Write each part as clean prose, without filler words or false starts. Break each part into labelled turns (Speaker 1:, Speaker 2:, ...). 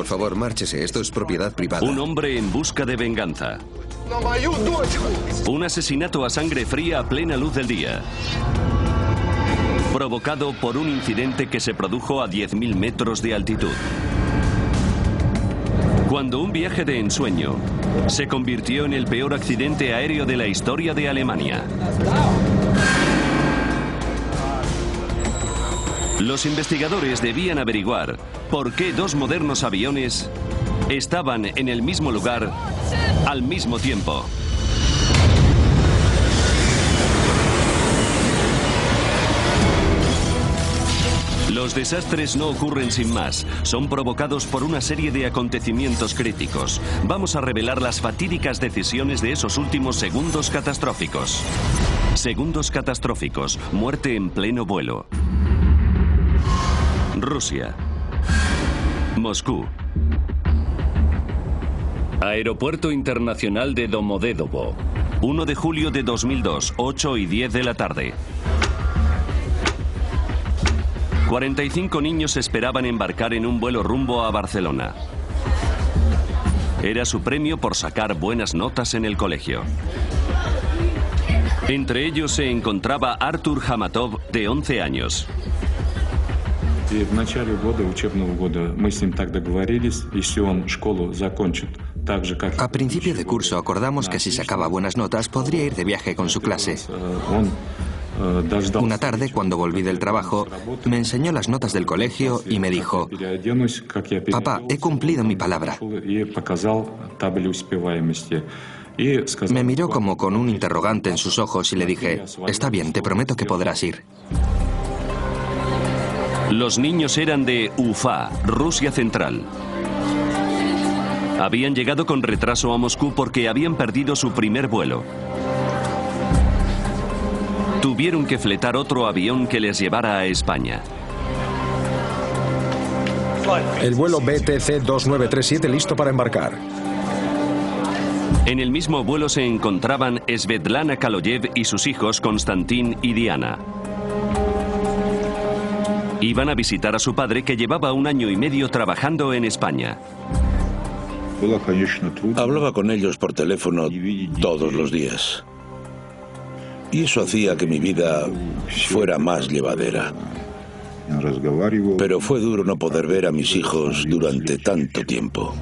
Speaker 1: Por favor, márchese. Esto es propiedad privada.
Speaker 2: Un hombre en busca de venganza. Un asesinato a sangre fría a plena luz del día. Provocado por un incidente que se produjo a 10.000 metros de altitud. Cuando un viaje de ensueño se convirtió en el peor accidente aéreo de la historia de Alemania. Los investigadores debían averiguar por qué dos modernos aviones estaban en el mismo lugar al mismo tiempo. Los desastres no ocurren sin más, son provocados por una serie de acontecimientos críticos. Vamos a revelar las fatídicas decisiones de esos últimos segundos catastróficos. Segundos catastróficos, muerte en pleno vuelo. Rusia. Moscú. Aeropuerto Internacional de Domodedovo. 1 de julio de 2002, 8:10 de la tarde. 45 niños esperaban embarcar en un vuelo rumbo a Barcelona. Era su premio por sacar buenas notas en el colegio. Entre ellos se encontraba Artur Hamatov, de 11 años.
Speaker 3: A principio de curso acordamos que si sacaba buenas notas podría ir de viaje con su clase. Una tarde, cuando volví del trabajo, me enseñó las notas del colegio y me dijo: papá, he cumplido mi palabra. Me miró como con un interrogante en sus ojos y le dije: está bien, te prometo que podrás ir.
Speaker 2: Los niños eran de Ufa, Rusia Central. Habían llegado con retraso a Moscú porque habían perdido su primer vuelo. Tuvieron que fletar otro avión que les llevara a España.
Speaker 4: El vuelo BTC 2937 listo para embarcar.
Speaker 2: En el mismo vuelo se encontraban Svetlana Kaloyev y sus hijos Konstantin y Diana. Iban a visitar a su padre, que llevaba 1 año y medio trabajando en España.
Speaker 5: Hablaba con ellos por teléfono todos los días. Y eso hacía que mi vida fuera más llevadera. Pero fue duro no poder ver a mis hijos durante tanto tiempo.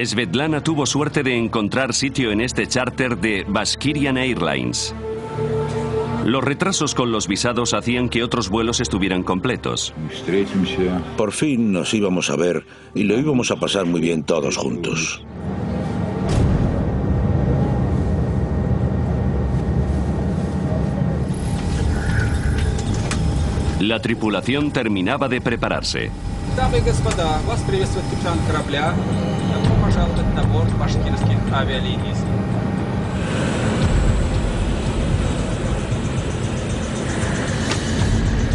Speaker 2: Svetlana tuvo suerte de encontrar sitio en este charter de Bashkirian Airlines. Los retrasos con los visados hacían que otros vuelos estuvieran completos.
Speaker 5: Por fin nos íbamos a ver y lo íbamos a pasar muy bien todos juntos.
Speaker 2: La tripulación terminaba de prepararse.
Speaker 6: Дамы и господа, вас приветствует капитан корабля. Добро пожаловать на борт башкирских авиалиний.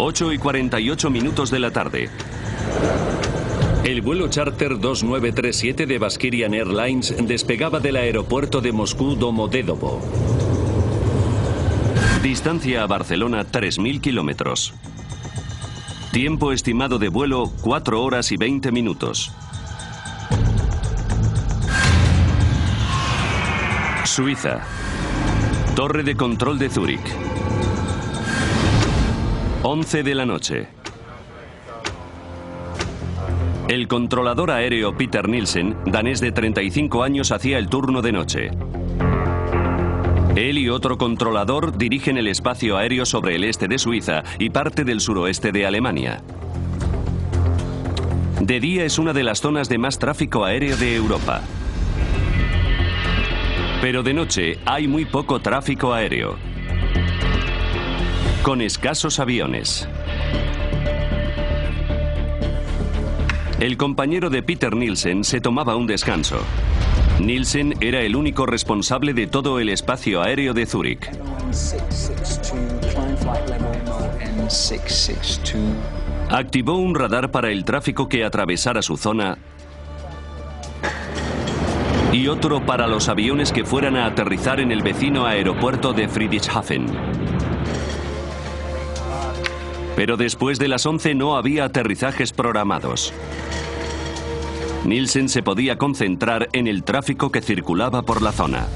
Speaker 2: Ocho y 48 minutos de la tarde. El vuelo charter 2937 de Bashkirian Airlines despegaba del aeropuerto de Moscú Domodedovo. Distancia a Barcelona 3.000 kilómetros. Tiempo estimado de vuelo 4 horas y 20 minutos. Suiza. Torre de control de Zúrich. 11 de la noche. El controlador aéreo Peter Nielsen, danés de 35 años, hacía el turno de noche. Él y otro controlador dirigen el espacio aéreo sobre el este de Suiza y parte del suroeste de Alemania. De día es una de las zonas de más tráfico aéreo de Europa. Pero de noche hay muy poco tráfico aéreo, con escasos aviones. El compañero de Peter Nielsen se tomaba un descanso. Nielsen era el único responsable de todo el espacio aéreo de Zúrich. Activó un radar para el tráfico que atravesara su zona y otro para los aviones que fueran a aterrizar en el vecino aeropuerto de Friedrichshafen. Pero después de las 11 no había aterrizajes programados. Nielsen se podía concentrar en el tráfico que circulaba por la zona.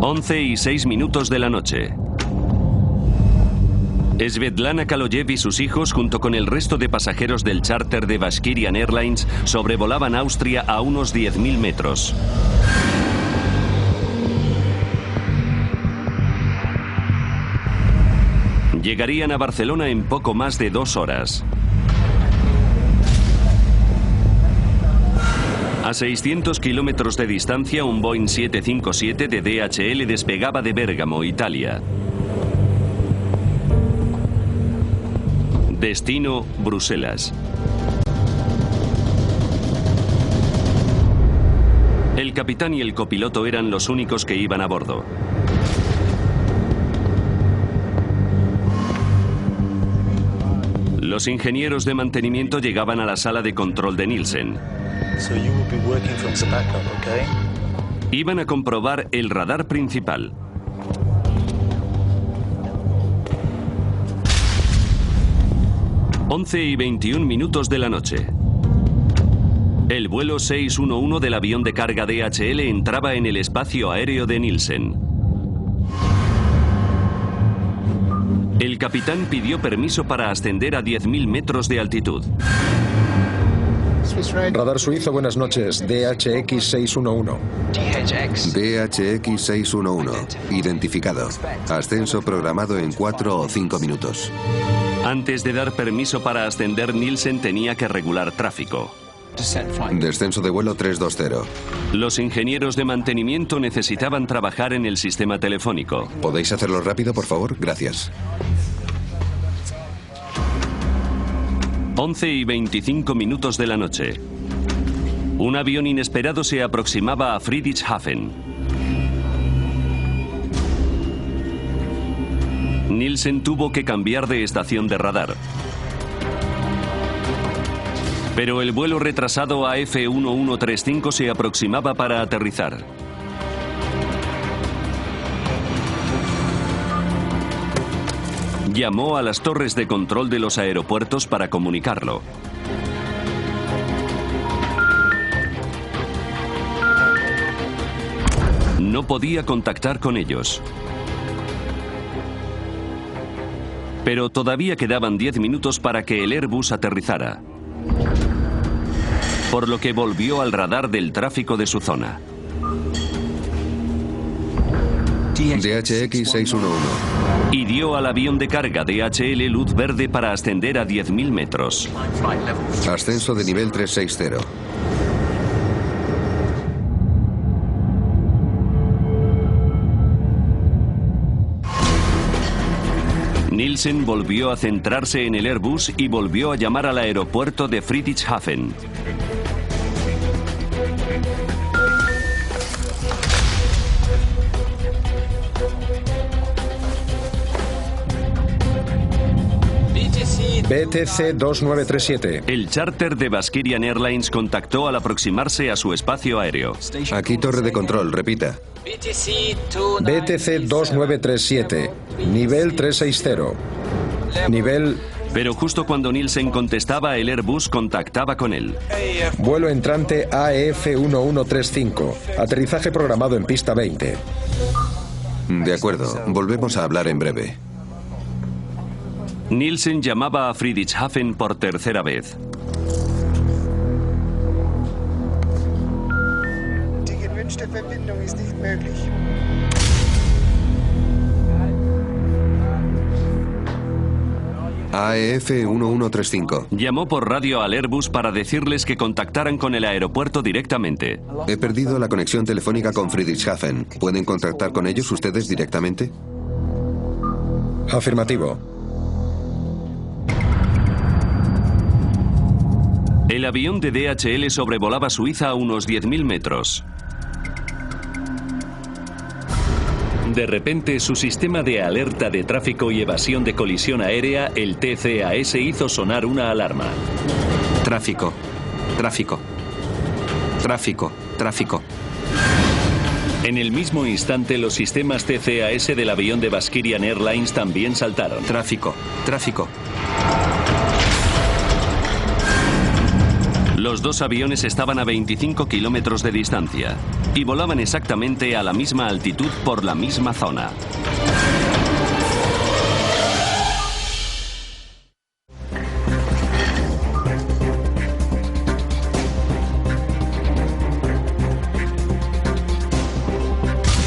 Speaker 2: Once y 6 minutos de la noche. Svetlana Kaloyev y sus hijos, junto con el resto de pasajeros del charter de Bashkirian Airlines, sobrevolaban Austria a unos 10.000 metros. Llegarían a Barcelona en poco más de 2 horas. A 600 kilómetros de distancia, un Boeing 757 de DHL despegaba de Bérgamo, Italia. Destino, Bruselas. El capitán y el copiloto eran los únicos que iban a bordo. Los ingenieros de mantenimiento llegaban a la sala de control de Nielsen. Iban a comprobar el radar principal. Once y 21 minutos de la noche. El vuelo 611 del avión de carga DHL entraba en el espacio aéreo de Nielsen. El capitán pidió permiso para ascender a 10.000 metros de altitud.
Speaker 4: Radar suizo, buenas noches. DHX 611.
Speaker 1: DHX 611. Identificado. Ascenso programado en 4 o 5 minutos.
Speaker 2: Antes de dar permiso para ascender, Nielsen tenía que regular tráfico.
Speaker 1: Descenso de vuelo 320.
Speaker 2: Los ingenieros de mantenimiento necesitaban trabajar en el sistema telefónico.
Speaker 1: ¿Podéis hacerlo rápido, por favor? Gracias.
Speaker 2: 11 y 25 minutos de la noche. Un avión inesperado se aproximaba a Friedrichshafen. Nielsen tuvo que cambiar de estación de radar. Pero el vuelo retrasado AF1135 se aproximaba para aterrizar. Llamó a las torres de control de los aeropuertos para comunicarlo. No podía contactar con ellos. Pero todavía quedaban 10 minutos para que el Airbus aterrizara. Por lo que volvió al radar del tráfico de su zona.
Speaker 1: DHX 611.
Speaker 2: Y dio al avión de carga DHL luz verde para ascender a 10.000 metros.
Speaker 1: Ascenso de nivel 360.
Speaker 2: Nielsen volvió a centrarse en el Airbus y volvió a llamar al aeropuerto de Friedrichshafen.
Speaker 4: BTC 2937.
Speaker 2: El charter de Bashkirian Airlines contactó al aproximarse a su espacio aéreo.
Speaker 1: Aquí torre de control, repita.
Speaker 4: BTC 2937. Nivel 360. Nivel...
Speaker 2: Pero justo cuando Nielsen contestaba, el Airbus contactaba con él.
Speaker 4: Vuelo entrante AF1135. Aterrizaje programado en pista 20.
Speaker 1: De acuerdo, volvemos a hablar en breve.
Speaker 2: Nielsen llamaba a Friedrichshafen por tercera vez.
Speaker 7: Die gewünschte Verbindung ist nicht möglich.
Speaker 1: AF1135.
Speaker 2: Llamó por radio al Airbus para decirles que contactaran con el aeropuerto directamente.
Speaker 1: He perdido la conexión telefónica con Friedrichshafen. ¿Pueden contactar con ellos ustedes directamente?
Speaker 4: Afirmativo.
Speaker 2: El avión de DHL sobrevolaba Suiza a unos 10.000 metros. De repente, su sistema de alerta de tráfico y evasión de colisión aérea, el TCAS, hizo sonar una alarma.
Speaker 3: Tráfico. Tráfico. Tráfico. Tráfico.
Speaker 2: En el mismo instante, los sistemas TCAS del avión de Bashkirian Airlines también saltaron.
Speaker 3: Tráfico, tráfico.
Speaker 2: Los dos aviones estaban a 25 kilómetros de distancia y volaban exactamente a la misma altitud por la misma zona.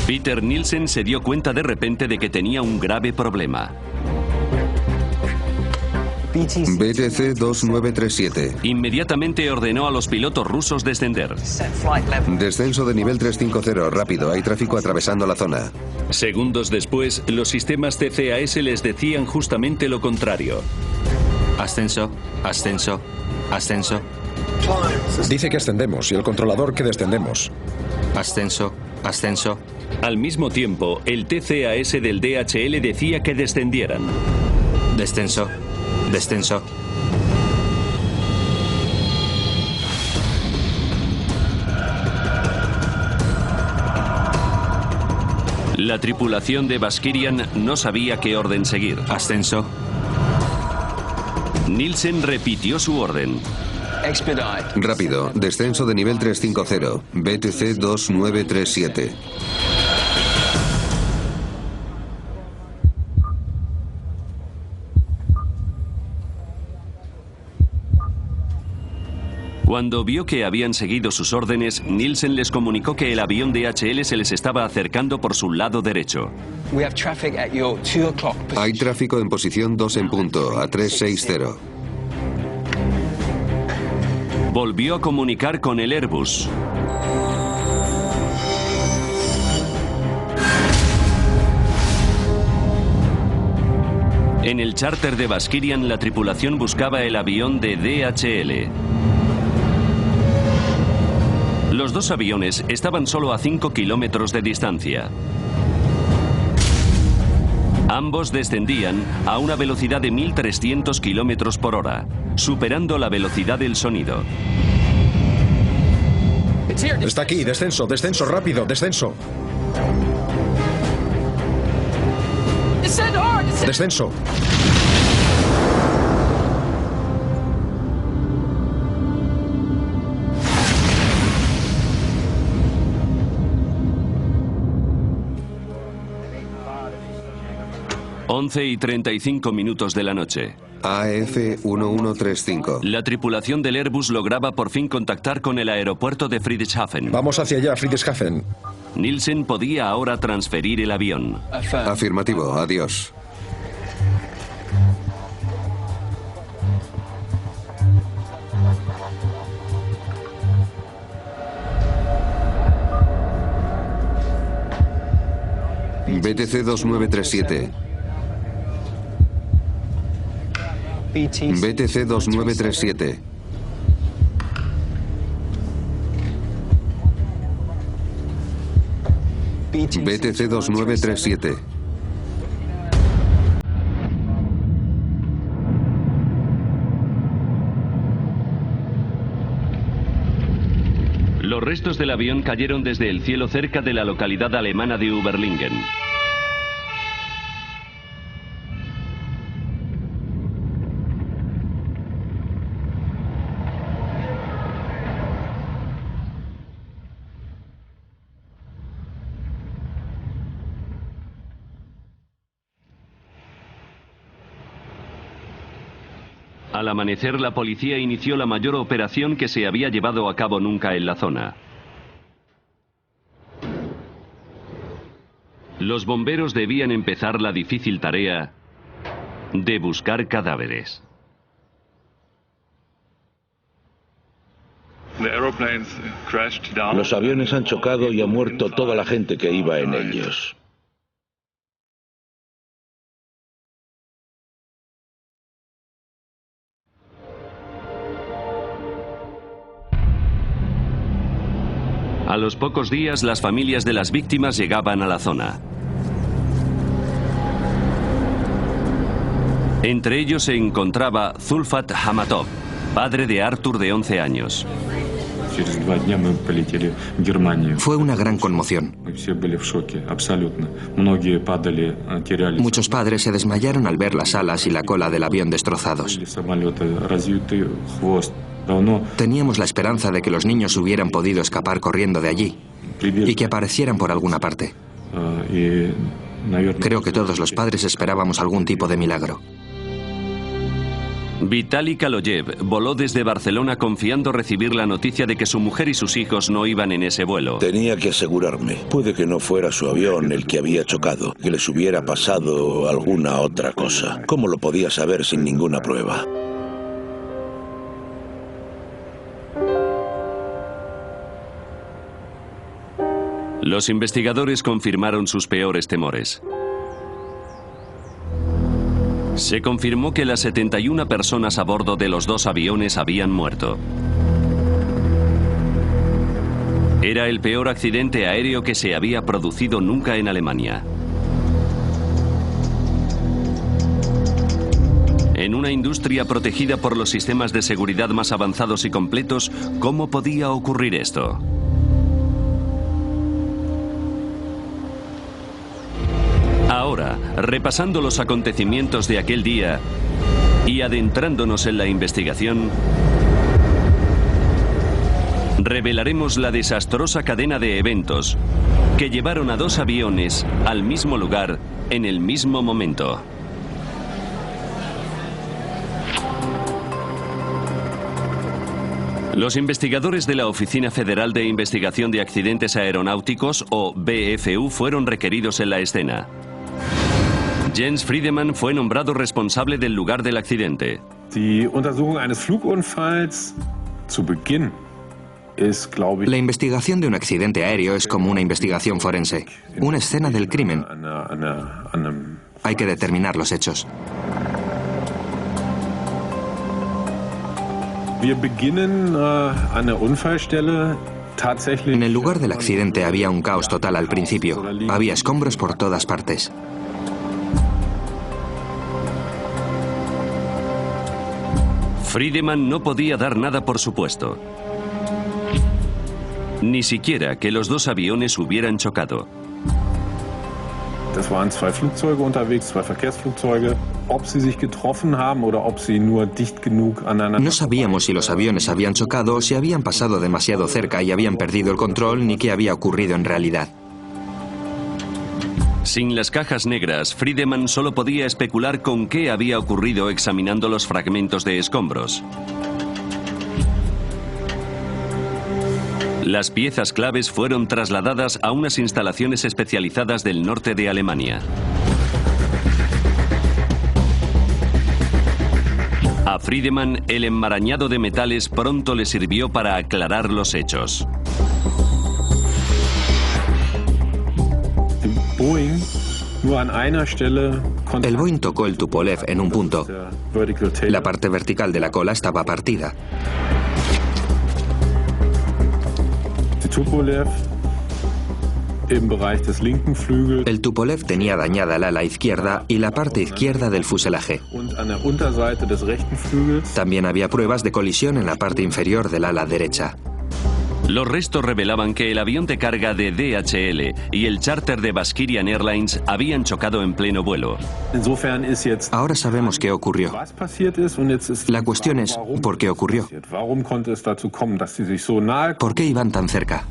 Speaker 2: Peter Nielsen se dio cuenta de repente de que tenía un grave problema.
Speaker 1: BTC 2937.
Speaker 2: Inmediatamente ordenó a los pilotos rusos descender.
Speaker 1: Descenso de nivel 350, rápido, hay tráfico atravesando la zona.
Speaker 2: Segundos después, los sistemas TCAS les decían justamente lo contrario.
Speaker 3: Ascenso, ascenso, ascenso.
Speaker 4: Dice que ascendemos y el controlador que descendemos.
Speaker 3: Ascenso, ascenso.
Speaker 2: Al mismo tiempo, el TCAS del DHL decía que descendieran.
Speaker 3: Descenso, descenso.
Speaker 2: La tripulación de Bashkirian no sabía qué orden seguir.
Speaker 3: Ascenso.
Speaker 2: Nielsen repitió su orden.
Speaker 1: Rápido, descenso de nivel 350, BTC 2937.
Speaker 2: Cuando vio que habían seguido sus órdenes, Nielsen les comunicó que el avión DHL se les estaba acercando por su lado derecho.
Speaker 1: Hay tráfico en posición 2 en punto, a 360.
Speaker 2: Volvió a comunicar con el Airbus. En el charter de Bashkirian, la tripulación buscaba el avión de DHL. Los dos aviones estaban solo a 5 kilómetros de distancia. Ambos descendían a una velocidad de 1.300 kilómetros por hora, superando la velocidad del sonido.
Speaker 4: Está aquí, descenso, descenso, rápido, descenso. Descenso.
Speaker 2: Once y 35 minutos de la noche.
Speaker 1: AF 1135.
Speaker 2: La tripulación del Airbus lograba por fin contactar con el aeropuerto de Friedrichshafen.
Speaker 4: Vamos hacia allá, Friedrichshafen.
Speaker 2: Nielsen podía ahora transferir el avión.
Speaker 1: Afirmativo, adiós. BTC 2937. BTC 2937. BTC 2937.
Speaker 2: Los restos del avión cayeron desde el cielo cerca de la localidad alemana de Überlingen. Al amanecer, la policía inició la mayor operación que se había llevado a cabo nunca en la zona. Los bomberos debían empezar la difícil tarea de buscar cadáveres.
Speaker 5: Los aviones han chocado y ha muerto toda la gente que iba en ellos.
Speaker 2: A los pocos días, las familias de las víctimas llegaban a la zona. Entre ellos se encontraba Zulfat Hamatov, padre de Artur de 11 años.
Speaker 3: Fue una gran conmoción. Muchos padres se desmayaron al ver las alas y la cola del avión destrozados. Teníamos la esperanza de que los niños hubieran podido escapar corriendo de allí y que aparecieran por alguna parte. Creo que todos los padres esperábamos algún tipo de milagro.
Speaker 2: Vitali Kaloyev voló desde Barcelona confiando recibir la noticia de que su mujer y sus hijos no iban en ese vuelo.
Speaker 5: Tenía que asegurarme. Puede que no fuera su avión el que había chocado, que les hubiera pasado alguna otra cosa. ¿Cómo lo podía saber sin ninguna prueba?
Speaker 2: Los investigadores confirmaron sus peores temores. Se confirmó que las 71 personas a bordo de los dos aviones habían muerto. Era el peor accidente aéreo que se había producido nunca en Alemania. En una industria protegida por los sistemas de seguridad más avanzados y completos, ¿cómo podía ocurrir esto? Ahora, repasando los acontecimientos de aquel día y adentrándonos en la investigación, revelaremos la desastrosa cadena de eventos que llevaron a dos aviones al mismo lugar en el mismo momento. Los investigadores de la Oficina Federal de Investigación de Accidentes Aeronáuticos, o BFU, fueron requeridos en la escena. Jens Friedemann fue nombrado responsable del lugar del accidente.
Speaker 3: La investigación de un accidente aéreo es como una investigación forense, una escena del crimen. Hay que determinar los hechos. En el lugar del accidente había un caos total al principio. Había escombros por todas partes.
Speaker 2: Friedemann no podía dar nada por supuesto. Ni siquiera que los dos aviones hubieran chocado.
Speaker 3: No sabíamos si los aviones habían chocado o si habían pasado demasiado cerca y habían perdido el control, ni qué había ocurrido en realidad.
Speaker 2: Sin las cajas negras, Friedemann solo podía especular con qué había ocurrido examinando los fragmentos de escombros. Las piezas claves fueron trasladadas a unas instalaciones especializadas del norte de Alemania. A Friedemann, el enmarañado de metales pronto le sirvió para aclarar los hechos.
Speaker 3: El Boeing tocó el Tupolev en un punto. La parte vertical de la cola estaba partida. El Tupolev tenía dañada el ala izquierda y la parte izquierda del fuselaje. También había pruebas de colisión en la parte inferior del ala derecha.
Speaker 2: Los restos revelaban que el avión de carga de DHL y el charter de Baskirian Airlines habían chocado en pleno vuelo.
Speaker 3: Ahora sabemos qué ocurrió. La cuestión es, ¿por qué ocurrió? ¿Por qué iban tan cerca?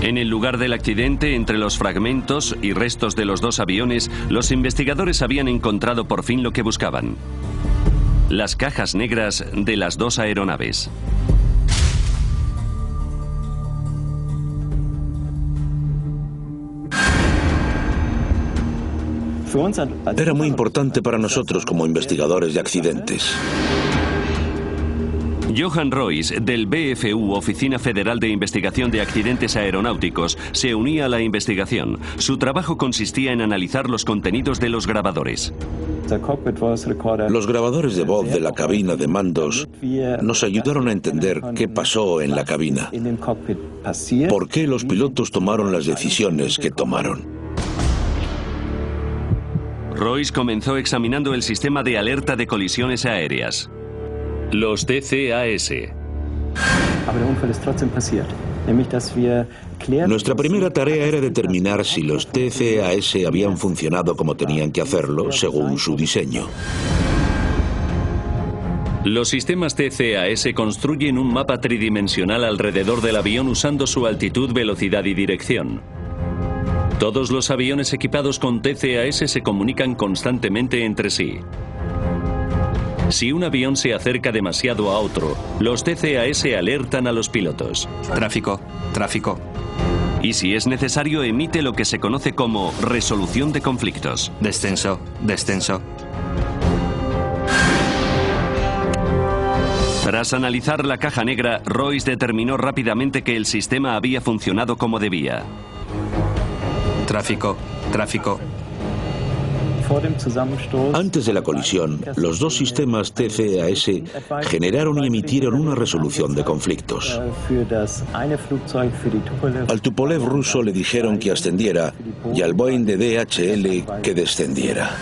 Speaker 2: En el lugar del accidente, entre los fragmentos y restos de los dos aviones, los investigadores habían encontrado por fin lo que buscaban: las cajas negras de las dos aeronaves.
Speaker 5: Era muy importante para nosotros como investigadores de accidentes.
Speaker 2: Johan Royce, del BFU, Oficina Federal de Investigación de Accidentes Aeronáuticos, se unía a la investigación. Su trabajo consistía en analizar los contenidos de los grabadores.
Speaker 5: Los grabadores de voz de la cabina de mandos nos ayudaron a entender qué pasó en la cabina, por qué los pilotos tomaron las decisiones que tomaron.
Speaker 2: Royce comenzó examinando el sistema de alerta de colisiones aéreas, los DCAS.
Speaker 5: Nuestra primera tarea era determinar si los TCAS habían funcionado como tenían que hacerlo, según su diseño.
Speaker 2: Los sistemas TCAS construyen un mapa tridimensional alrededor del avión usando su altitud, velocidad y dirección. Todos los aviones equipados con TCAS se comunican constantemente entre sí. Si un avión se acerca demasiado a otro, los TCAS alertan a los pilotos.
Speaker 3: Tráfico, tráfico.
Speaker 2: Y si es necesario, emite lo que se conoce como resolución de conflictos.
Speaker 3: Descenso, descenso.
Speaker 2: Tras analizar la caja negra, Royce determinó rápidamente que el sistema había funcionado como debía.
Speaker 3: Tráfico, tráfico.
Speaker 5: Antes de la colisión, los dos sistemas TCAS generaron y emitieron una resolución de conflictos. Al Tupolev ruso le dijeron que ascendiera y al Boeing de DHL que descendiera.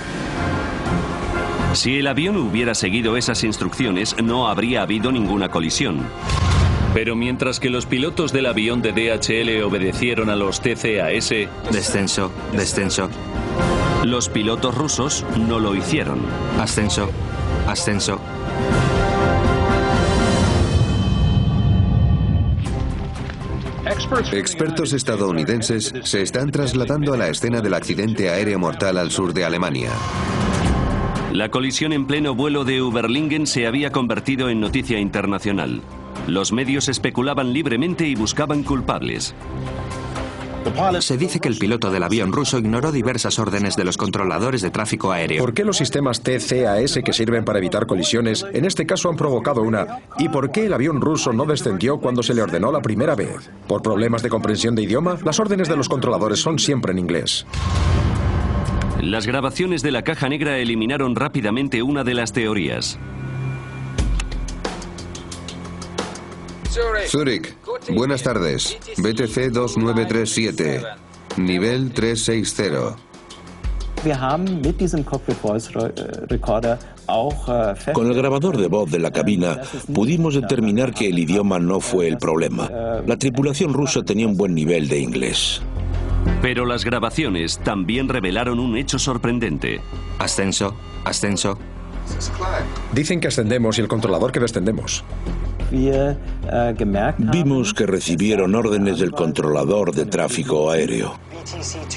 Speaker 2: Si el avión hubiera seguido esas instrucciones, no habría habido ninguna colisión. Pero mientras que los pilotos del avión de DHL obedecieron a los TCAS...
Speaker 3: Descenso, descenso.
Speaker 2: Los pilotos rusos no lo hicieron.
Speaker 3: Ascenso, ascenso.
Speaker 1: Expertos estadounidenses se están trasladando a la escena del accidente aéreo mortal al sur de Alemania.
Speaker 2: La colisión en pleno vuelo de Überlingen se había convertido en noticia internacional. Los medios especulaban libremente y buscaban culpables.
Speaker 3: Se dice que el piloto del avión ruso ignoró diversas órdenes de los controladores de tráfico aéreo.
Speaker 4: ¿Por qué los sistemas TCAS que sirven para evitar colisiones en este caso han provocado una? ¿Y por qué el avión ruso no descendió cuando se le ordenó la primera vez? ¿Por problemas de comprensión de idioma? Las órdenes de los controladores son siempre en inglés.
Speaker 2: Las grabaciones de la caja negra eliminaron rápidamente una de las teorías.
Speaker 1: Zurich, buenas tardes. BTC 2937, nivel 360.
Speaker 5: Con el grabador de voz de la cabina pudimos determinar que el idioma no fue el problema. La tripulación rusa tenía un buen nivel de inglés.
Speaker 2: Pero las grabaciones también revelaron un hecho sorprendente.
Speaker 3: Ascenso, ascenso.
Speaker 4: Dicen que ascendemos y el controlador que descendemos.
Speaker 5: Vimos que recibieron órdenes del controlador de tráfico aéreo.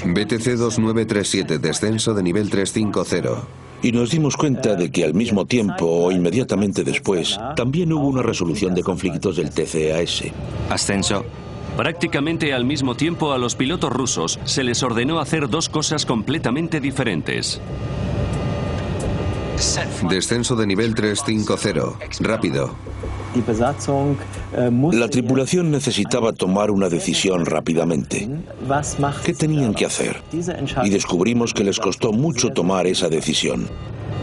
Speaker 1: BTC 2937, descenso de nivel 350.
Speaker 5: Y nos dimos cuenta de que al mismo tiempo o inmediatamente después también hubo una resolución de conflictos del TCAS.
Speaker 3: Ascenso.
Speaker 2: Prácticamente al mismo tiempo a los pilotos rusos se les ordenó hacer dos cosas completamente diferentes.
Speaker 1: Descenso de nivel 350, rápido.
Speaker 5: La tripulación necesitaba tomar una decisión rápidamente. ¿Qué tenían que hacer? Y descubrimos que les costó mucho tomar esa decisión.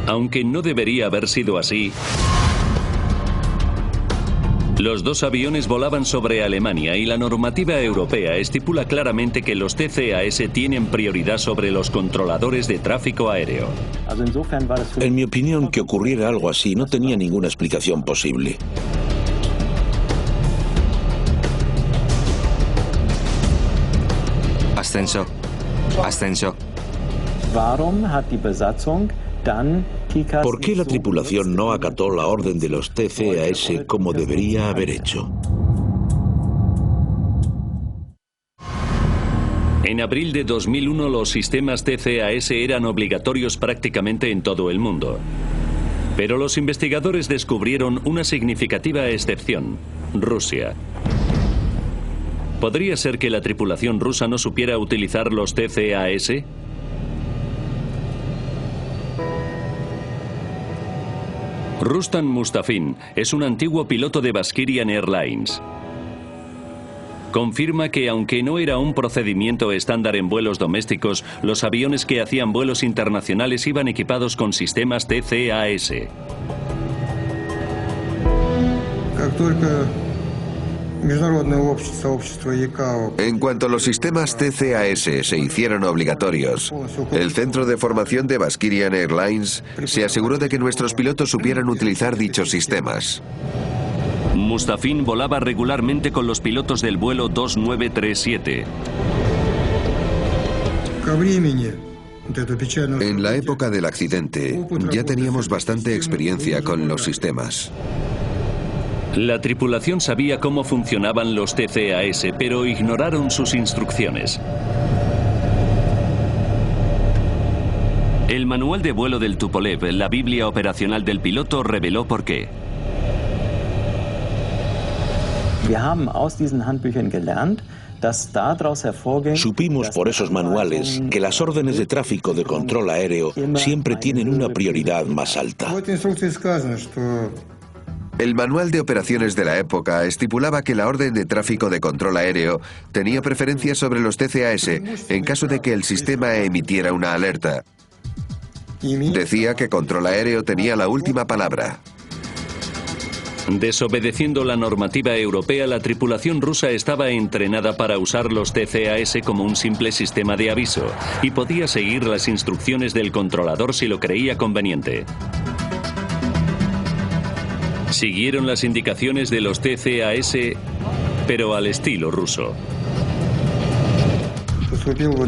Speaker 2: Aunque no debería haber sido así, los dos aviones volaban sobre Alemania y la normativa europea estipula claramente que los TCAS tienen prioridad sobre los controladores de tráfico aéreo.
Speaker 5: En mi opinión, que ocurriera algo así no tenía ninguna explicación posible.
Speaker 3: Ascenso, ascenso.
Speaker 5: ¿Por qué la tripulación no acató la orden de los TCAS como debería haber hecho?
Speaker 2: En abril de 2001 los sistemas TCAS eran obligatorios prácticamente en todo el mundo. Pero los investigadores descubrieron una significativa excepción: Rusia. ¿Podría ser que la tripulación rusa no supiera utilizar los TCAS? Rustam Mustafin es un antiguo piloto de Baskirian Airlines. Confirma que aunque no era un procedimiento estándar en vuelos domésticos, los aviones que hacían vuelos internacionales iban equipados con sistemas TCAS.
Speaker 1: En cuanto los sistemas TCAS se hicieron obligatorios, el Centro de Formación de Baskirian Airlines se aseguró de que nuestros pilotos supieran utilizar dichos sistemas.
Speaker 2: Mustafin volaba regularmente con los pilotos del vuelo 2937.
Speaker 1: En la época del accidente, ya teníamos bastante experiencia con los sistemas.
Speaker 2: La tripulación sabía cómo funcionaban los TCAS, pero ignoraron sus instrucciones. El manual de vuelo del Tupolev, la Biblia operacional del piloto, reveló por qué.
Speaker 5: Supimos por esos manuales que las órdenes de tráfico de control aéreo siempre tienen una prioridad más alta.
Speaker 1: El manual de operaciones de la época estipulaba que la orden de tráfico de control aéreo tenía preferencia sobre los TCAS en caso de que el sistema emitiera una alerta. Decía que control aéreo tenía la última palabra.
Speaker 2: Desobedeciendo la normativa europea, la tripulación rusa estaba entrenada para usar los TCAS como un simple sistema de aviso y podía seguir las instrucciones del controlador si lo creía conveniente. Siguieron las indicaciones de los TCAS, pero al estilo ruso.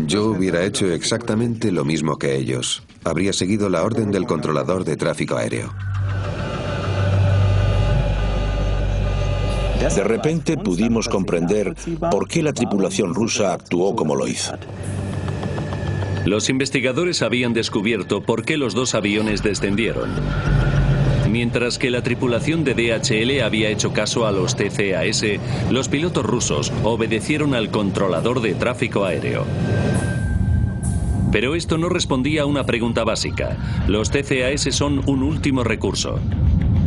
Speaker 1: Yo hubiera hecho exactamente lo mismo que ellos. Habría seguido la orden del controlador de tráfico aéreo.
Speaker 5: De repente pudimos comprender por qué la tripulación rusa actuó como lo hizo.
Speaker 2: Los investigadores habían descubierto por qué los dos aviones descendieron. Mientras que la tripulación de DHL había hecho caso a los TCAS, los pilotos rusos obedecieron al controlador de tráfico aéreo. Pero esto no respondía a una pregunta básica. Los TCAS son un último recurso.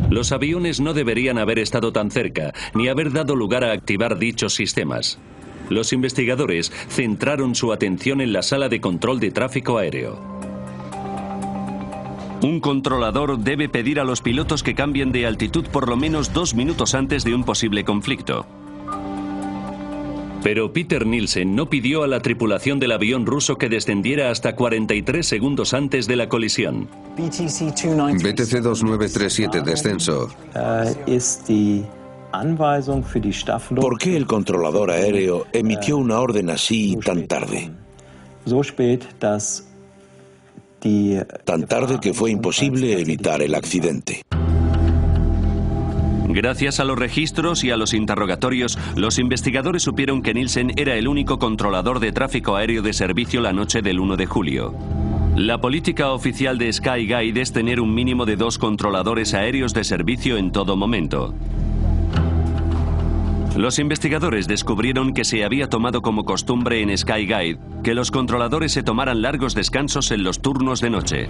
Speaker 2: Los aviones no deberían haber estado tan cerca, ni haber dado lugar a activar dichos sistemas. Los investigadores centraron su atención en la sala de control de tráfico aéreo. Un controlador debe pedir a los pilotos que cambien de altitud por lo menos 2 minutos antes de un posible conflicto. Pero Peter Nielsen no pidió a la tripulación del avión ruso que descendiera hasta 43 segundos antes de la colisión.
Speaker 1: BTC 2937 descenso.
Speaker 5: ¿Por qué el controlador aéreo emitió una orden así tan tarde? Tan tarde que fue imposible evitar el accidente.
Speaker 2: Gracias a los registros y a los interrogatorios, los investigadores supieron que Nielsen era el único controlador de tráfico aéreo de servicio la noche del 1 de julio. La política oficial de Skyguide es tener un mínimo de 2 controladores aéreos de servicio en todo momento. Los investigadores descubrieron que se había tomado como costumbre en Skyguide que los controladores se tomaran largos descansos en los turnos de noche.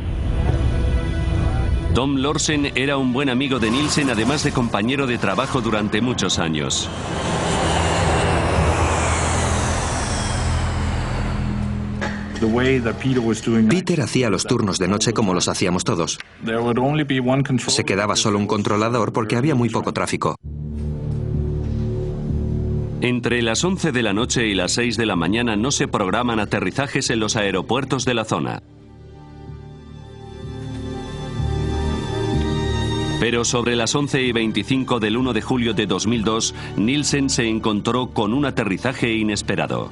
Speaker 2: Tom Lorsen era un buen amigo de Nielsen, además de compañero de trabajo durante muchos años.
Speaker 3: Peter hacía los turnos de noche como los hacíamos todos. Se quedaba solo un controlador porque había muy poco tráfico.
Speaker 2: Entre las 11 de la noche y las 6 de la mañana no se programan aterrizajes en los aeropuertos de la zona. Pero sobre las 11:25 del 1 de julio de 2002, Nielsen se encontró con un aterrizaje inesperado.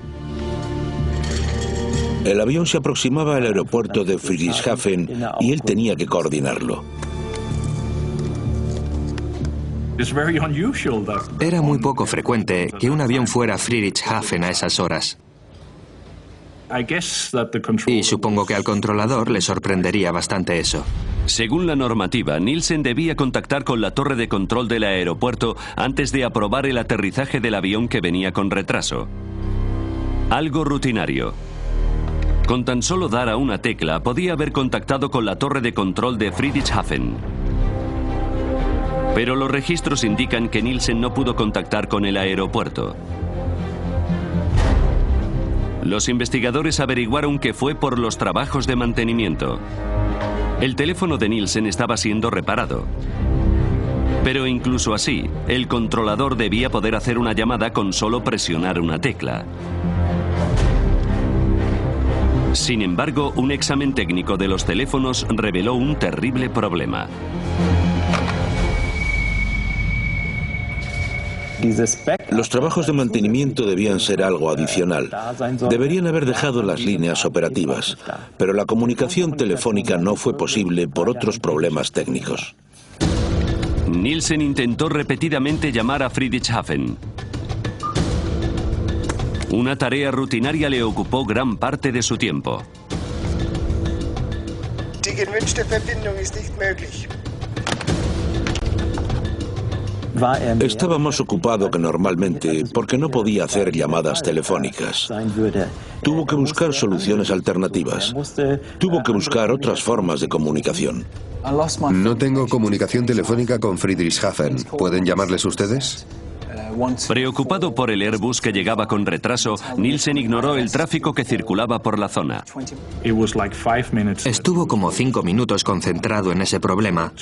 Speaker 5: El avión se aproximaba al aeropuerto de Friedrichshafen y él tenía que coordinarlo.
Speaker 3: Era muy poco frecuente que un avión fuera a Friedrichshafen a esas horas. Y supongo que al controlador le sorprendería bastante eso.
Speaker 2: Según la normativa, Nielsen debía contactar con la torre de control del aeropuerto antes de aprobar el aterrizaje del avión que venía con retraso. Algo rutinario. Con tan solo dar a una tecla, podía haber contactado con la torre de control de Friedrichshafen. Pero los registros indican que Nielsen no pudo contactar con el aeropuerto. Los investigadores averiguaron que fue por los trabajos de mantenimiento. El teléfono de Nielsen estaba siendo reparado. Pero incluso así, el controlador debía poder hacer una llamada con solo presionar una tecla. Sin embargo, un examen técnico de los teléfonos reveló un terrible problema.
Speaker 5: Los trabajos de mantenimiento debían ser algo adicional. Deberían haber dejado las líneas operativas, pero la comunicación telefónica no fue posible por otros problemas técnicos.
Speaker 2: Nielsen intentó repetidamente llamar a Friedrichshafen. Una tarea rutinaria le ocupó gran parte de su tiempo.
Speaker 7: Die gewünschte Verbindung ist nicht möglich.
Speaker 5: Estaba más ocupado que normalmente porque no podía hacer llamadas telefónicas. Tuvo que buscar soluciones alternativas. Tuvo que buscar otras formas de comunicación.
Speaker 1: No tengo comunicación telefónica con Friedrichshafen. ¿Pueden llamarles ustedes?
Speaker 2: Preocupado por el Airbus que llegaba con retraso, Nielsen ignoró el tráfico que circulaba por la zona.
Speaker 3: Estuvo como 5 minutos concentrado en ese problema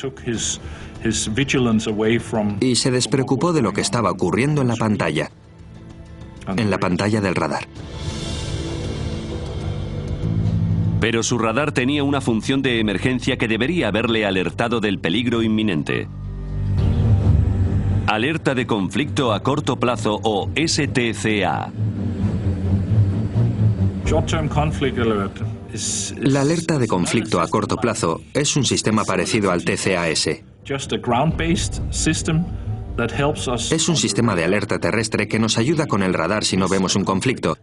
Speaker 3: y se despreocupó de lo que estaba ocurriendo en la pantalla del radar.
Speaker 2: Pero su radar tenía una función de emergencia que debería haberle alertado del peligro inminente. Alerta de conflicto a corto plazo o STCA.
Speaker 3: La alerta de conflicto a corto plazo es un sistema parecido al TCAS. Es un sistema de alerta terrestre que nos ayuda con el radar si no vemos un conflicto.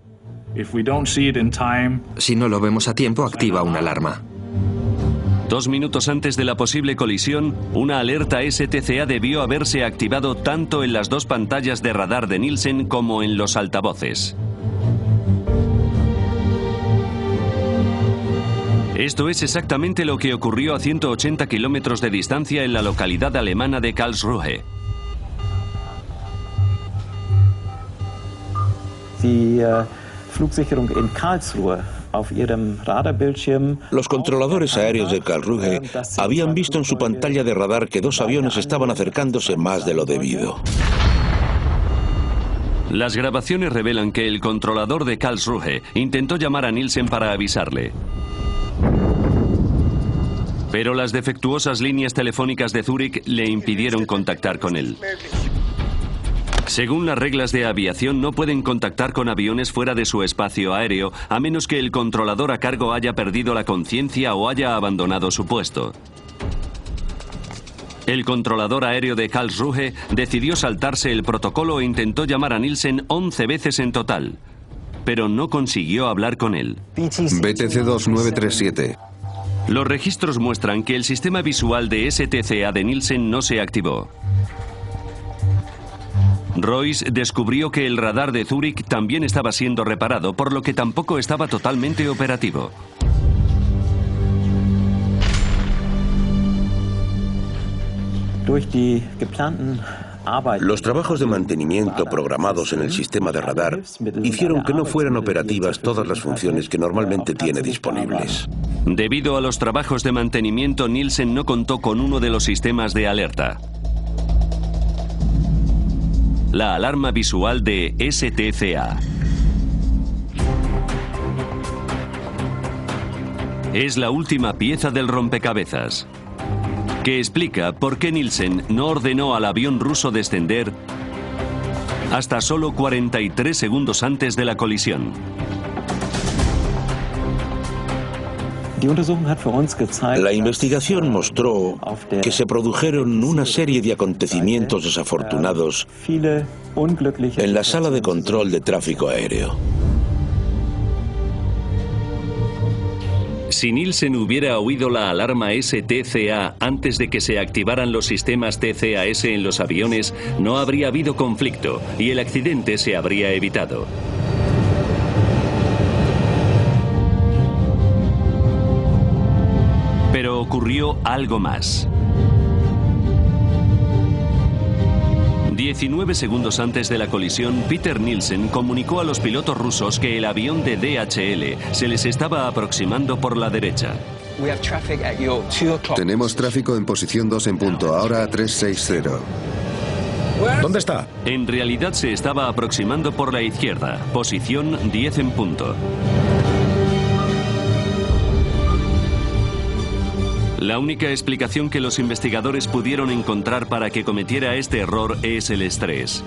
Speaker 3: Si no lo vemos a tiempo, activa una alarma.
Speaker 2: 2 minutos antes de la posible colisión, una alerta STCA debió haberse activado tanto en las 2 pantallas de radar de Nielsen como en los altavoces. Esto es exactamente lo que ocurrió a 180 kilómetros de distancia en la localidad alemana de Karlsruhe.
Speaker 8: Flugsicherung in Karlsruhe.
Speaker 5: Los controladores aéreos de Karlsruhe habían visto en su pantalla de radar que 2 aviones estaban acercándose más de lo debido.
Speaker 2: Las grabaciones revelan que el controlador de Karlsruhe intentó llamar a Nielsen para avisarle. Pero las defectuosas líneas telefónicas de Zúrich le impidieron contactar con él. Según las reglas de aviación, no pueden contactar con aviones fuera de su espacio aéreo, a menos que el controlador a cargo haya perdido la conciencia o haya abandonado su puesto. El controlador aéreo de Karlsruhe decidió saltarse el protocolo e intentó llamar a Nielsen 11 veces en total, pero no consiguió hablar con él.
Speaker 1: BTC 2937.
Speaker 2: Los registros muestran que el sistema visual de STCA de Nielsen no se activó. Royce descubrió que el radar de Zúrich también estaba siendo reparado, por lo que tampoco estaba totalmente operativo.
Speaker 5: Los trabajos de mantenimiento programados en el sistema de radar hicieron que no fueran operativas todas las funciones que normalmente tiene disponibles.
Speaker 2: Debido a los trabajos de mantenimiento, Nielsen no contó con uno de los sistemas de alerta: la alarma visual de STCA. Es la última pieza del rompecabezas, que explica por qué Nielsen no ordenó al avión ruso descender hasta solo 43 segundos antes de la colisión.
Speaker 5: La investigación mostró que se produjeron una serie de acontecimientos desafortunados en la sala de control de tráfico aéreo.
Speaker 2: Si Nielsen hubiera oído la alarma STCA antes de que se activaran los sistemas TCAS en los aviones, no habría habido conflicto y el accidente se habría evitado. Pero ocurrió algo más. 19 segundos antes de la colisión, Peter Nielsen comunicó a los pilotos rusos que el avión de DHL se les estaba aproximando por la derecha.
Speaker 1: Tenemos tráfico en posición 2 en punto, ahora a 360.
Speaker 4: ¿Dónde está?
Speaker 2: En realidad se estaba aproximando por la izquierda, posición 10 en punto. La única explicación que los investigadores pudieron encontrar para que cometiera este error es el estrés.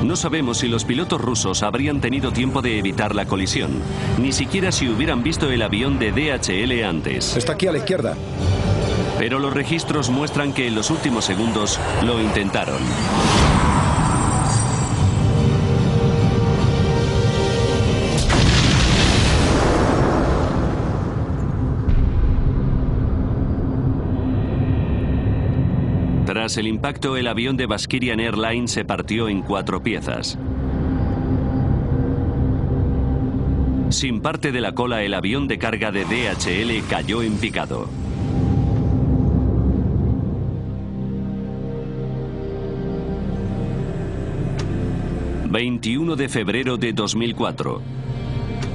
Speaker 2: No sabemos si los pilotos rusos habrían tenido tiempo de evitar la colisión, ni siquiera si hubieran visto el avión de DHL antes.
Speaker 4: Está aquí a la izquierda.
Speaker 2: Pero los registros muestran que en los últimos segundos lo intentaron. Tras el impacto, el avión de Bashkirian Airlines se partió en 4 piezas. Sin parte de la cola, el avión de carga de DHL cayó en picado. ...21 de febrero de 2004...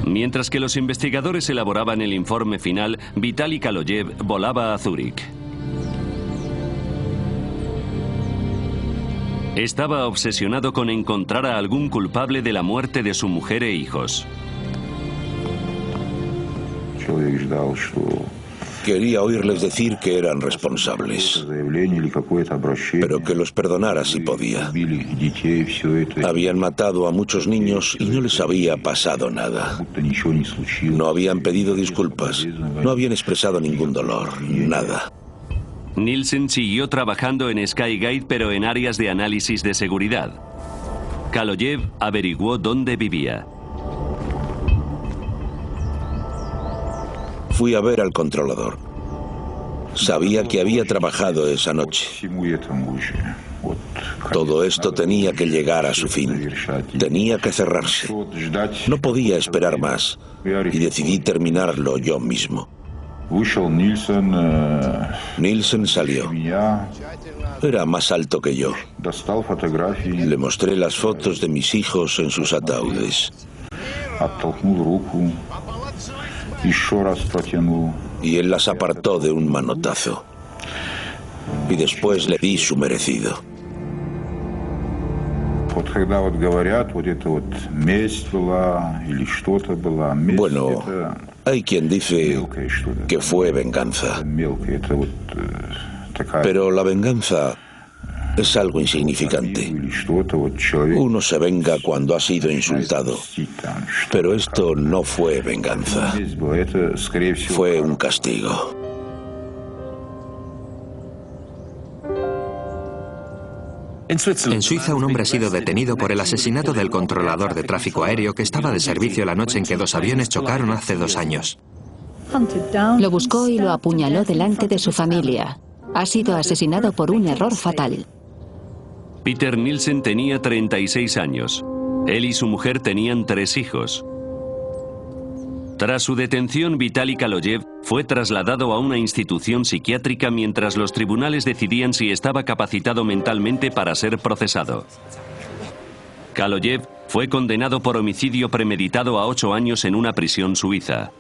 Speaker 2: Mientras que los investigadores elaboraban el informe final, Vitaly Kaloyev volaba a Zúrich. Estaba obsesionado con encontrar a algún culpable de la muerte de su mujer e hijos.
Speaker 5: Quería oírles decir que eran responsables, pero que los perdonara si podía. Habían matado a muchos niños y no les había pasado nada. No habían pedido disculpas, no habían expresado ningún dolor, nada.
Speaker 2: Nielsen siguió trabajando en Skygate, pero en áreas de análisis de seguridad. Kaloyev averiguó dónde vivía.
Speaker 5: Fui a ver al controlador. Sabía que había trabajado esa noche. Todo esto tenía que llegar a su fin. Tenía que cerrarse. No podía esperar más y decidí terminarlo yo mismo. Nielsen salió. Era más alto que yo. Le mostré las fotos de mis hijos en sus ataúdes. Y él las apartó de un manotazo. Y después le di su merecido. Bueno, hay quien dice que fue venganza. Pero la venganza es algo insignificante. Uno se venga cuando ha sido insultado. Pero esto no fue venganza. Fue un castigo.
Speaker 3: En Suiza, un hombre ha sido detenido por el asesinato del controlador de tráfico aéreo que estaba de servicio la noche en que 2 aviones chocaron hace 2 años.
Speaker 8: Lo buscó y lo apuñaló delante de su familia. Ha sido asesinado por un error fatal.
Speaker 2: Peter Nielsen tenía 36 años. Él y su mujer tenían 3 hijos. Tras su detención, Vitaly Kaloyev fue trasladado a una institución psiquiátrica mientras los tribunales decidían si estaba capacitado mentalmente para ser procesado. Kaloyev fue condenado por homicidio premeditado a 8 años en una prisión suiza.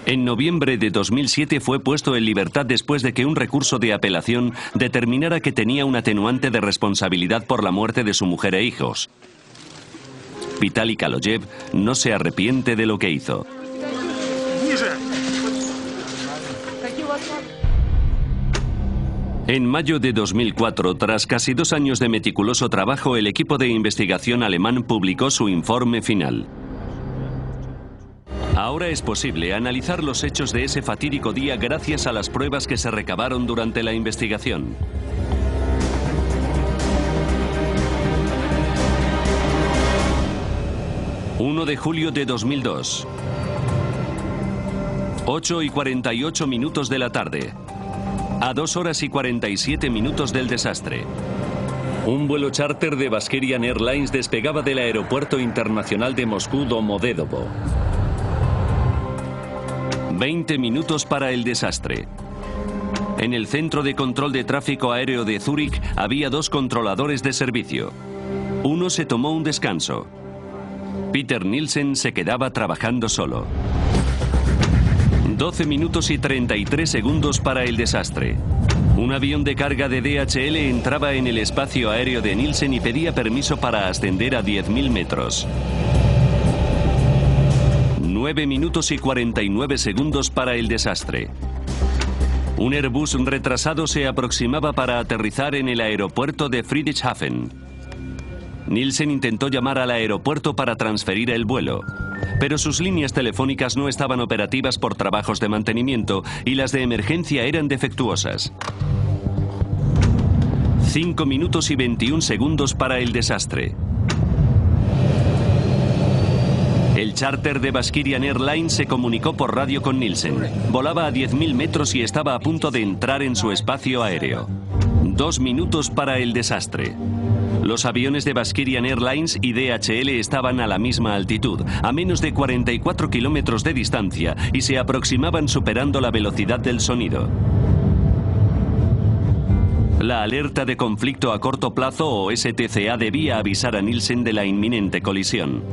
Speaker 2: En noviembre de 2007 fue puesto en libertad después de que un recurso de apelación determinara que tenía un atenuante de responsabilidad por la muerte de su mujer e hijos. Vitaly Kaloyev no se arrepiente de lo que hizo. En mayo de 2004, tras casi 2 años de meticuloso trabajo, el equipo de investigación alemán publicó su informe final. Ahora es posible analizar los hechos de ese fatídico día gracias a las pruebas que se recabaron durante la investigación. ...1 de julio de 2002... ...8:48 de la tarde... ...a 2 horas y 47 minutos del desastre... ...un vuelo charter de Bashkirian Airlines despegaba del aeropuerto internacional de Moscú Domodedovo... 20 minutos para el desastre... En el centro de control de tráfico aéreo de Zúrich había 2 controladores de servicio... Uno se tomó un descanso... Peter Nielsen se quedaba trabajando solo. 12 minutos y 33 segundos para el desastre. Un avión de carga de DHL entraba en el espacio aéreo de Nielsen y pedía permiso para ascender a 10.000 metros. 9 minutos y 49 segundos para el desastre. Un Airbus retrasado se aproximaba para aterrizar en el aeropuerto de Friedrichshafen. Nielsen intentó llamar al aeropuerto para transferir el vuelo, pero sus líneas telefónicas no estaban operativas por trabajos de mantenimiento y las de emergencia eran defectuosas. 5 minutos y 21 segundos para el desastre. El charter de Baskirian Airlines se comunicó por radio con Nielsen. Volaba a 10.000 metros y estaba a punto de entrar en su espacio aéreo. 2 minutos para el desastre. Los aviones de Baskirian Airlines y DHL estaban a la misma altitud, a menos de 44 kilómetros de distancia, y se aproximaban superando la velocidad del sonido. La alerta de conflicto a corto plazo o STCA debía avisar a Nielsen de la inminente colisión.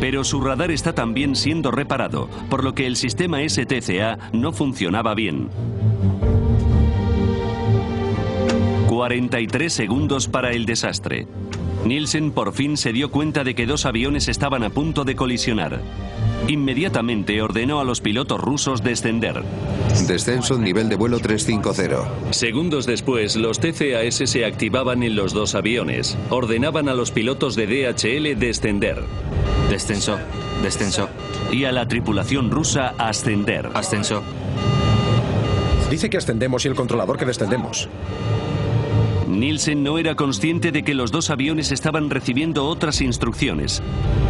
Speaker 2: Pero su radar está también siendo reparado, por lo que el sistema STCA no funcionaba bien. 43 segundos para el desastre. Nielsen por fin se dio cuenta de que 2 aviones estaban a punto de colisionar. Inmediatamente ordenó a los pilotos rusos descender.
Speaker 1: Descenso nivel de vuelo 350.
Speaker 2: Segundos después, los TCAS se activaban en los 2 aviones. Ordenaban a los pilotos de DHL descender.
Speaker 3: Descenso, descenso.
Speaker 2: Y a la tripulación rusa ascender.
Speaker 3: Ascenso.
Speaker 4: Dice que ascendemos y el controlador que descendemos.
Speaker 2: Nielsen no era consciente de que los 2 aviones estaban recibiendo otras instrucciones.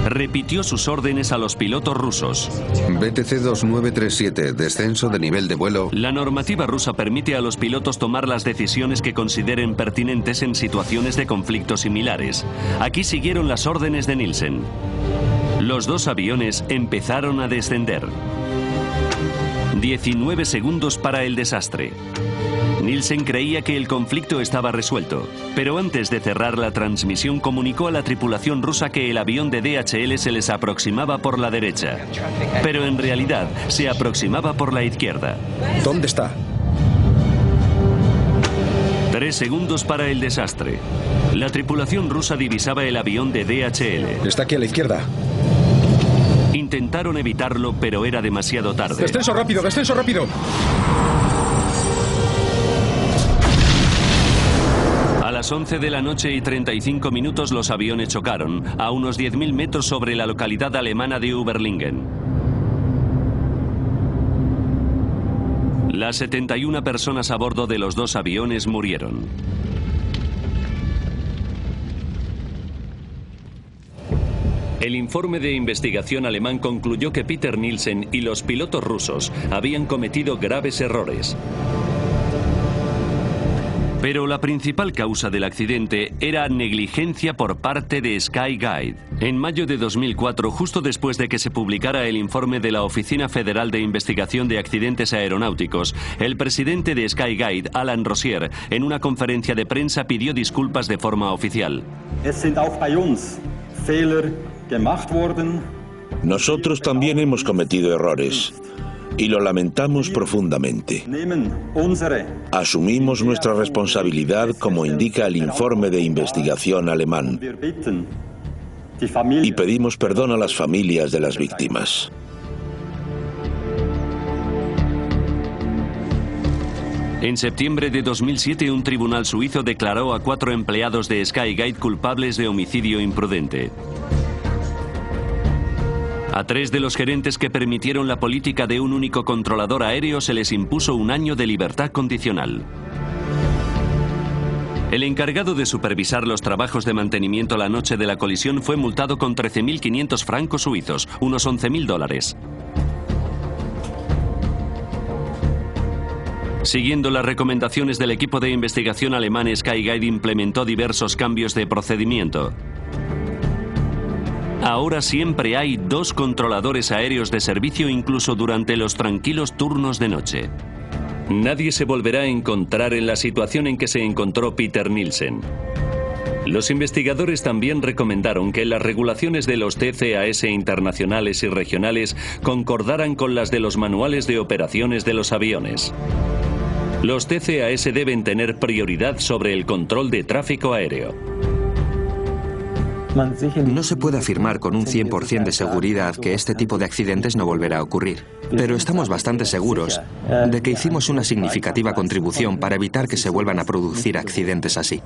Speaker 2: Repitió sus órdenes a los pilotos rusos.
Speaker 1: BTC 2937, descenso de nivel de vuelo.
Speaker 2: La normativa rusa permite a los pilotos tomar las decisiones que consideren pertinentes en situaciones de conflicto similares. Aquí siguieron las órdenes de Nielsen. Los 2 aviones empezaron a descender. 19 segundos para el desastre. Nielsen creía que el conflicto estaba resuelto, pero antes de cerrar la transmisión comunicó a la tripulación rusa que el avión de DHL se les aproximaba por la derecha, pero en realidad se aproximaba por la izquierda.
Speaker 4: ¿Dónde está?
Speaker 2: 3 segundos para el desastre. La tripulación rusa divisaba el avión de DHL.
Speaker 4: Está aquí a la izquierda.
Speaker 2: Intentaron evitarlo, pero era demasiado tarde.
Speaker 4: ¡Descenso rápido, descenso rápido!
Speaker 2: A las 11 de la noche y 35 minutos los aviones chocaron, a unos 10.000 metros sobre la localidad alemana de Überlingen. Las 71 personas a bordo de los 2 aviones murieron. El informe de investigación alemán concluyó que Peter Nielsen y los pilotos rusos habían cometido graves errores. Pero la principal causa del accidente era negligencia por parte de Skyguide. En mayo de 2004, justo después de que se publicara el informe de la Oficina Federal de Investigación de Accidentes Aeronáuticos, el presidente de Skyguide, Alan Rosier, en una conferencia de prensa pidió disculpas de forma oficial.
Speaker 5: Nosotros también hemos cometido errores. Y lo lamentamos profundamente. Asumimos nuestra responsabilidad como indica el informe de investigación alemán. Y pedimos perdón a las familias de las víctimas.
Speaker 2: En septiembre de 2007, un tribunal suizo declaró a 4 empleados de Skyguide culpables de homicidio imprudente. A 3 de los gerentes que permitieron la política de un único controlador aéreo se les impuso 1 año de libertad condicional. El encargado de supervisar los trabajos de mantenimiento la noche de la colisión fue multado con 13.500 francos suizos, unos $11.000. Siguiendo las recomendaciones del equipo de investigación alemán, Skyguide implementó diversos cambios de procedimiento. Ahora siempre hay 2 controladores aéreos de servicio incluso durante los tranquilos turnos de noche. Nadie se volverá a encontrar en la situación en que se encontró Peter Nielsen. Los investigadores también recomendaron que las regulaciones de los TCAS internacionales y regionales concordaran con las de los manuales de operaciones de los aviones. Los TCAS deben tener prioridad sobre el control de tráfico aéreo.
Speaker 3: No se puede afirmar con un 100% de seguridad que este tipo de accidentes no volverá a ocurrir, pero estamos bastante seguros de que hicimos una significativa contribución para evitar que se vuelvan a producir accidentes así.